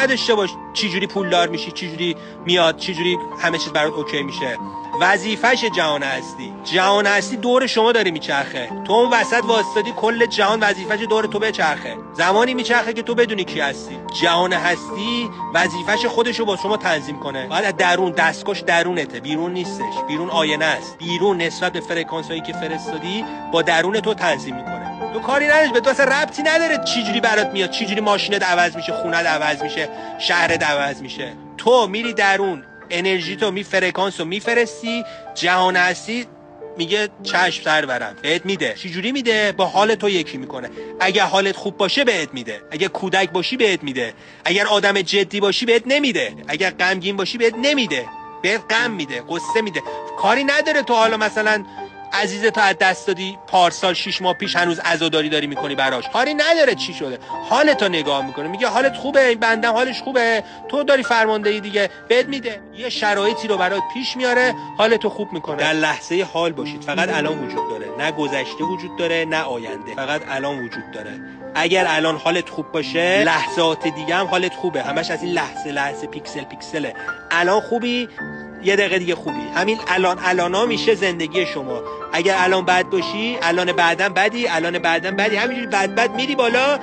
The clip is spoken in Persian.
نداشته باش چجوری پولدار میشی، چجوری میاد، چجوری همه چیز برات اوکی میشه. وظیفش جهان هستی. جهان هستی دور شما داره میچرخه، تو اون وسط واسطادی، کل جهان وظیفش دور تو بچرخه. زمانی میچرخه که تو بدونی کی هستی. جهان هستی وظیفش خودشو با شما تنظیم کنه. باید از درون، دستکش درونته، بیرون نیستش. بیرون آینه است. بیرون نسبت به فرکانسایی که فرستادی با درون تو تنظیم میکنه. تو کاری نداشت، به تو اصلا ربطی نداره چجوری برات میاد، چجوری ماشینت عوض میشه، خونت عوض میشه، شهرت عوض میشه. تو میری درون، انرژی تو فرکانس رو میفرستی، جهان هستی میگه چشم سر برم، بهت میده. چجوری میده؟ با حال تو یکی میکنه. اگه حالت خوب باشه بهت میده، اگه کودک باشی بهت میده، اگر آدم جدی باشی بهت نمیده، اگر غمگین باشی بهت نمیده، بهت غم میده، قصه میده. کاری نداره تو حالا مثلا عزیزتو از دست دادی پارسال 6 ماه پیش، هنوز عزاداری داری میکنی براش، کاری نداره چی شده، حالتو نگاه میکنه، میگه حالت خوبه، این بندم حالش خوبه، تو داری فرماندهی دیگه، بهت میده. یه شرایطی رو برات پیش میاره، حالتو خوب میکنه. در لحظه حال باشید، فقط الان وجود داره، نه گذشته وجود داره نه آینده، فقط الان وجود داره. اگر الان حالت خوب باشه، لحظات دیگه هم حالت خوبه، همش از این لحظه پیکسل پیکسله. الان خوبی، یه دقیقه دیگه خوبی. همین الانا میشه زندگی شما. اگر الان بد باشی، الان بعدم بدی، الان بعدم بدی، همینجوری بد میری بالا.